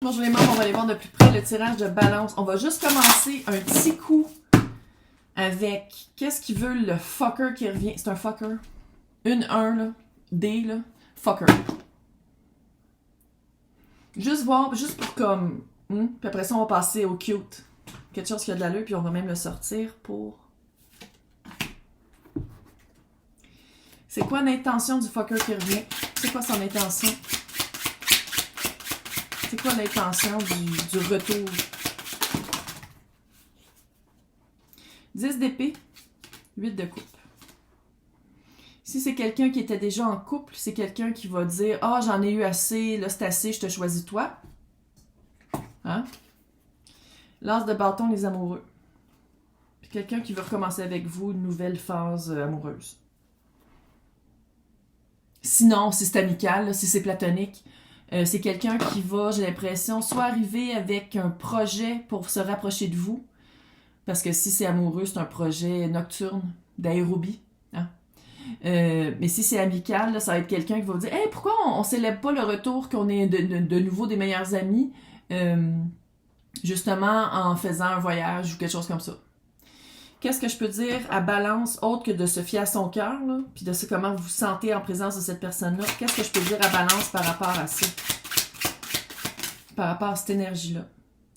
Bonjour les membres, on va aller voir de plus près le tirage de balance. On va juste commencer un petit coup avec qu'est-ce qu'il veut le fucker qui revient. C'est un fucker. Une 1, là. D, là. Fucker. Juste voir, juste pour comme... Puis après ça, on va passer au cute. Quelque chose qui a de l'allure, puis on va même le sortir pour... C'est quoi l'intention du fucker qui revient? C'est quoi son intention? C'est quoi l'intention du retour? 10 d'épée, 8 de coupe. Si c'est quelqu'un qui était déjà en couple, c'est quelqu'un qui va dire « Ah, j'en ai eu assez, là c'est assez, je te choisis toi. » Hein? L'as de bâton, les amoureux. Puis quelqu'un qui veut recommencer avec vous une nouvelle phase amoureuse. Sinon, si c'est amical, là, si c'est platonique, c'est quelqu'un qui va, j'ai l'impression, soit arriver avec un projet pour se rapprocher de vous, parce que si c'est amoureux, c'est un projet nocturne, d'aérobie. Hein? Mais si c'est amical, là, ça va être quelqu'un qui va vous dire « Hey, pourquoi on célèbre pas le retour qu'on est de nouveau des meilleurs amis, justement en faisant un voyage ou quelque chose comme ça. » Qu'est-ce que je peux dire à Balance, autre que de se fier à son cœur, puis de ce comment vous vous sentez en présence de cette personne-là? Qu'est-ce que je peux dire à Balance par rapport à ça? Par rapport à cette énergie-là.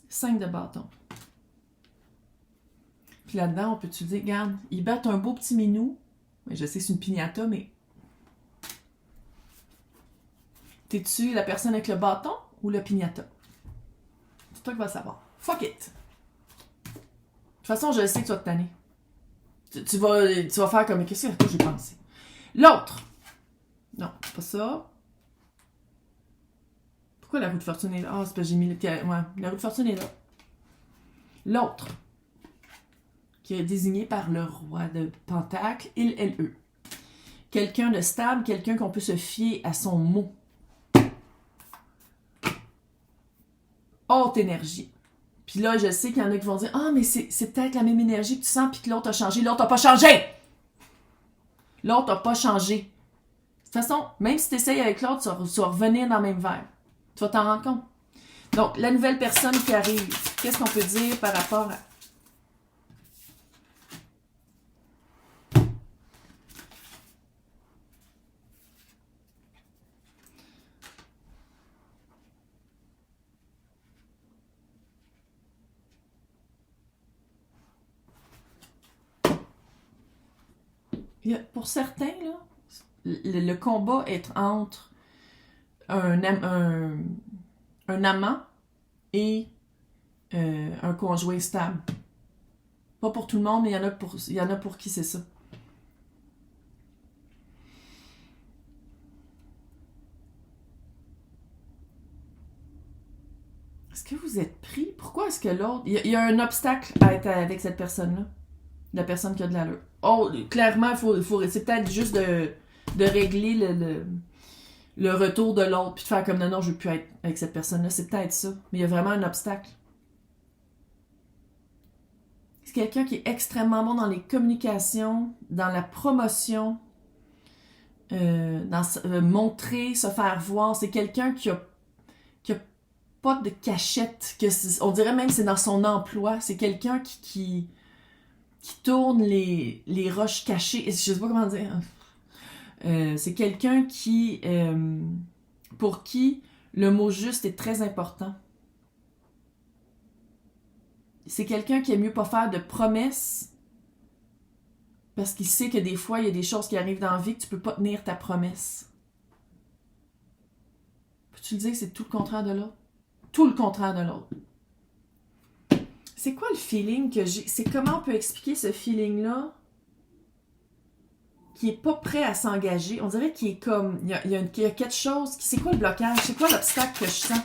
5 de bâton. Puis là-dedans, on peut-tu dire, regarde, ils battent un beau petit minou. Je sais que c'est une piñata, mais... T'es-tu la personne avec le bâton ou le piñata? C'est toi qui vas savoir. Fuck it! De toute façon, je sais que tu vas te tanner. Tu vas faire comme, qu'est-ce que j'ai pensé? L'autre! Non, c'est pas ça. Pourquoi la roue de fortune est là? Ah, c'est parce que j'ai mis le... Ouais, la roue de fortune est là. L'autre, qui est désigné par le roi de Pentacle, il, elle, eux. Quelqu'un de stable, quelqu'un qu'on peut se fier à son mot. Haute énergie. Puis là, je sais qu'il y en a qui vont dire « Ah, mais c'est peut-être la même énergie que tu sens, puis que l'autre a changé. » L'autre n'a pas changé! L'autre n'a pas changé. De toute façon, même si tu essayes avec l'autre, tu vas revenir dans le même verre. Tu vas t'en rendre compte. Donc, la nouvelle personne qui arrive, qu'est-ce qu'on peut dire par rapport à... Pour certains, là, le combat est entre un amant et un conjoint stable. Pas pour tout le monde, mais il y en a pour qui c'est ça. Est-ce que vous êtes pris? Pourquoi est-ce que l'autre... Il y a un obstacle à être avec cette personne-là. La personne qui a de l'allure. Oh, clairement, c'est peut-être juste de régler le retour de l'autre, puis de faire comme non, je veux plus être avec cette personne-là. C'est peut-être ça. Mais il y a vraiment un obstacle. C'est quelqu'un qui est extrêmement bon dans les communications, dans la promotion, dans montrer, se faire voir. C'est quelqu'un qui a pas de cachette. On dirait même que c'est dans son emploi. C'est quelqu'un qui tourne les roches cachées. Je sais pas comment dire. C'est quelqu'un qui... pour qui le mot juste est très important. C'est quelqu'un qui aime mieux pas faire de promesses parce qu'il sait que des fois, il y a des choses qui arrivent dans la vie que tu peux pas tenir ta promesse. Peux-tu le dire que c'est tout le contraire de l'autre? Tout le contraire de l'autre. C'est quoi le feeling que j'ai? C'est comment on peut expliquer ce feeling-là qui est pas prêt à s'engager? On dirait qu'il est comme... Il y a quelque chose... C'est quoi le blocage? C'est quoi l'obstacle que je sens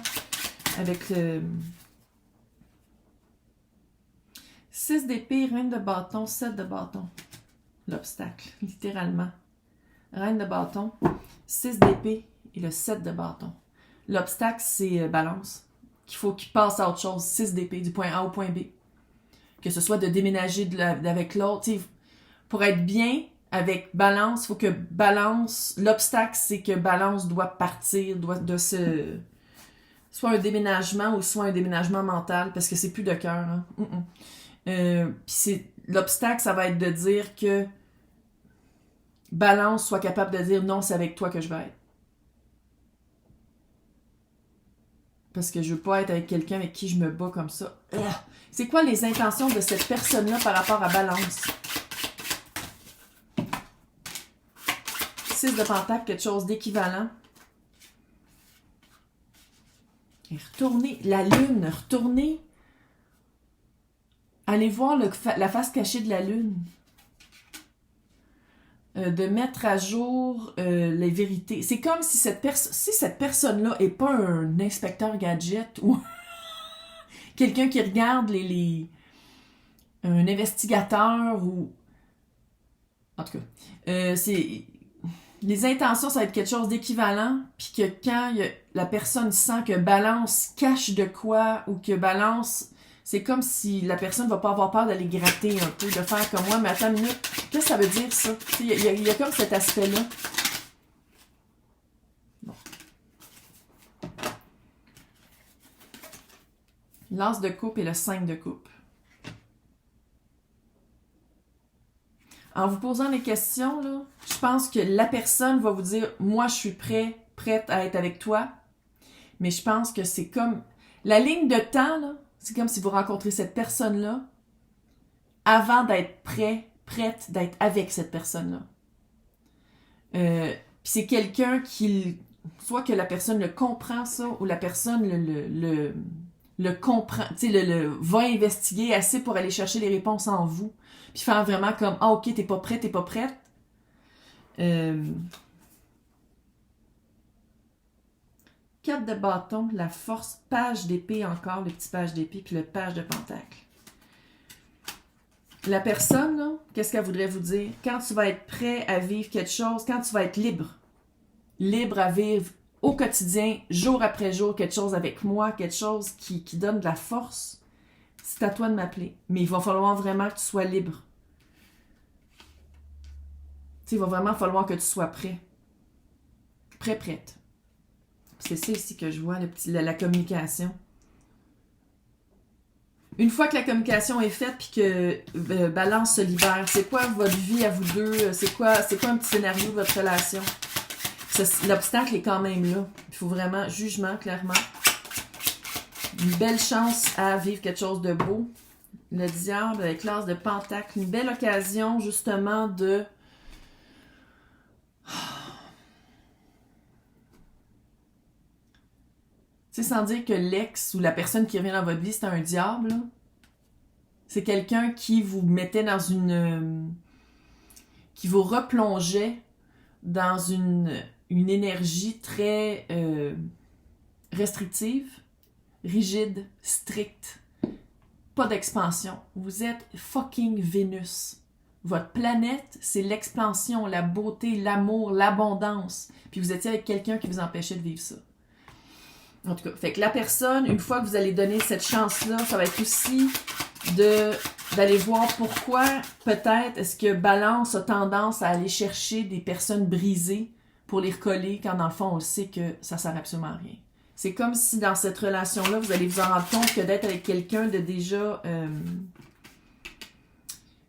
avec le... 6 d'épée, reine de bâton, 7 de bâton. L'obstacle, littéralement. Reine de bâton, 6 d'épée et le 7 de bâton. L'obstacle, c'est balance. Qu'il faut qu'il passe à autre chose. 6 d'épée, du point A au point B. Que ce soit de déménager avec l'autre. Pour être bien avec balance, il faut que balance... L'obstacle, c'est que balance doit partir, doit soit un déménagement ou soit un déménagement mental, parce que c'est plus de cœur. Hein. Puis l'obstacle, ça va être de dire que Balance soit capable de dire non, c'est avec toi que je vais être. Parce que je veux pas être avec quelqu'un avec qui je me bats comme ça. C'est quoi les intentions de cette personne-là par rapport à Balance? 6 de Pentacle, quelque chose d'équivalent. Et retournez, la lune, retournez. Allez voir la face cachée de la lune. De mettre à jour les vérités. C'est comme si cette personne-là n'est pas un inspecteur gadget ou quelqu'un qui regarde un investigateur ou... En tout cas, les intentions, ça va être quelque chose d'équivalent, puis que quand la personne sent que Balance cache de quoi ou que Balance... C'est comme si la personne ne va pas avoir peur d'aller gratter un peu, de faire comme moi, mais attends une minute, qu'est-ce que ça veut dire ça? Il y a comme cet aspect-là. Bon. L'as de coupe et le 5 de coupe. En vous posant les questions, là, je pense que la personne va vous dire « Moi, je suis prête à être avec toi. » Mais je pense que c'est comme... La ligne de temps, là, c'est comme si vous rencontrez cette personne-là avant d'être prête d'être avec cette personne-là. Puis c'est quelqu'un qui... Soit que la personne le comprend, ça, ou la personne le comprend, tu sais, va investiguer assez pour aller chercher les réponses en vous. Puis faire vraiment comme « Ah, ok, t'es pas prête. » 4 de bâton, la force, page d'épée encore, le petit page d'épée, puis le page de pentacle. La personne, là, qu'est-ce qu'elle voudrait vous dire? Quand tu vas être prêt à vivre quelque chose, quand tu vas être libre à vivre au quotidien, jour après jour, quelque chose avec moi, quelque chose qui donne de la force, c'est à toi de m'appeler. Mais il va falloir vraiment que tu sois libre. Tu sais, il va vraiment falloir que tu sois prêt. Prête. C'est ça ici que je vois, la communication. Une fois que la communication est faite puis que Balance se libère, c'est quoi votre vie à vous deux? C'est quoi un petit scénario de votre relation? L'obstacle est quand même là. Il faut vraiment jugement, clairement. Une belle chance à vivre quelque chose de beau. Le diable avec l'as de pentacle. Une belle occasion, justement, de... Tu sais, sans dire que l'ex ou la personne qui revient dans votre vie, c'est un diable. C'est quelqu'un qui vous mettait dans qui vous replongeait dans une énergie très restrictive, rigide, stricte. Pas d'expansion. Vous êtes fucking Vénus. Votre planète, c'est l'expansion, la beauté, l'amour, l'abondance. Puis vous étiez avec quelqu'un qui vous empêchait de vivre ça. En tout cas, fait que la personne, une fois que vous allez donner cette chance-là, ça va être aussi d'aller voir pourquoi, peut-être, est-ce que Balance a tendance à aller chercher des personnes brisées pour les recoller, quand dans le fond, on le sait que ça sert absolument à rien. C'est comme si dans cette relation-là, vous allez vous en rendre compte que d'être avec quelqu'un de déjà... là,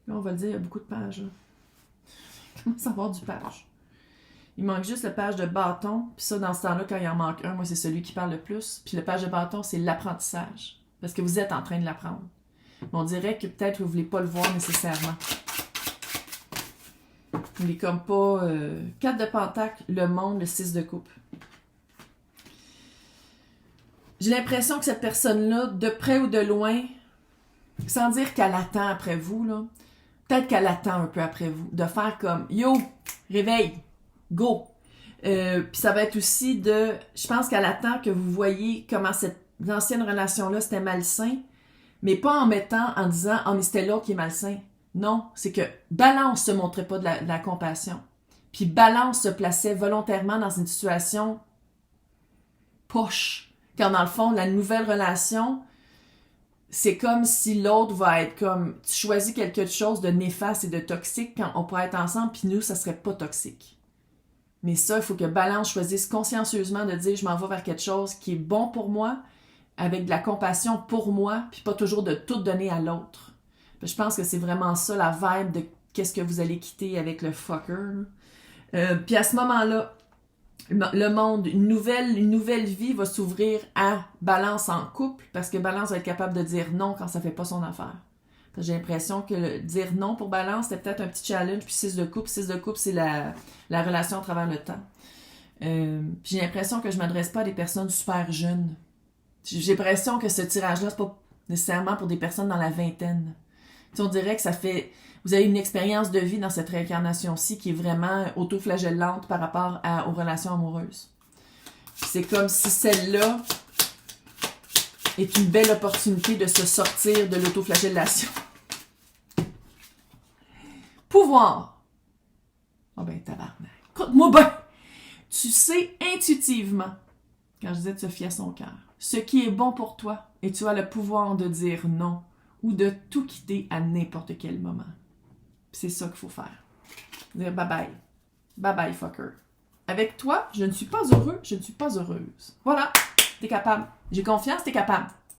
on va le dire, il y a beaucoup de pages. Là. Comment savoir du page? Il manque juste le page de bâton. Puis ça, dans ce temps-là, quand il en manque un, moi, c'est celui qui parle le plus. Puis le page de bâton, c'est l'apprentissage. Parce que vous êtes en train de l'apprendre. Mais on dirait que peut-être vous ne voulez pas le voir nécessairement. Il est comme pas... 4 de pentacle, le monde, le 6 de coupe. J'ai l'impression que cette personne-là, de près ou de loin, sans dire qu'elle attend après vous, là, peut-être qu'elle attend un peu après vous, de faire comme « Yo, réveille! » Go! Puis ça va être aussi je pense qu'elle attend que vous voyez comment cette ancienne relation-là, c'était malsain, mais pas en disant « Ah, mais c'était l'autre qui est malsain. » Non, c'est que Balance se montrait pas de la compassion. Puis Balance se plaçait volontairement dans une situation poche. Quand dans le fond, la nouvelle relation, c'est comme si l'autre va être comme... Tu choisis quelque chose de néfaste et de toxique quand on pourrait être ensemble, puis nous, ça serait pas toxique. Mais ça, il faut que Balance choisisse consciencieusement de dire « je m'en vais vers quelque chose qui est bon pour moi », avec de la compassion pour moi, puis pas toujours de tout donner à l'autre. Je pense que c'est vraiment ça, la vibe de qu'est-ce que vous allez quitter avec le fucker. Puis à ce moment-là, le monde, une nouvelle vie va s'ouvrir à Balance en couple, parce que Balance va être capable de dire non quand ça fait pas son affaire. J'ai l'impression que dire non pour Balance, c'était peut-être un petit challenge, puis 6 de couple, c'est la relation à travers le temps. Puis j'ai l'impression que je m'adresse pas à des personnes super jeunes. J'ai l'impression que ce tirage-là, c'est pas nécessairement pour des personnes dans la vingtaine. T'sais, on dirait que ça fait... Vous avez une expérience de vie dans cette réincarnation-ci qui est vraiment autoflagellante par rapport aux relations amoureuses. Puis c'est comme si celle-là est une belle opportunité de se sortir de l'autoflagellation. Pouvoir. Oh ben, tabarnak. Écoute-moi ben. Tu sais intuitivement, quand je disais de se fier à son cœur, ce qui est bon pour toi, et tu as le pouvoir de dire non ou de tout quitter à n'importe quel moment. C'est ça qu'il faut faire. Dire bye-bye. Bye-bye, fucker. Avec toi, je ne suis pas heureux, je ne suis pas heureuse. Voilà, t'es capable. J'ai confiance, t'es capable.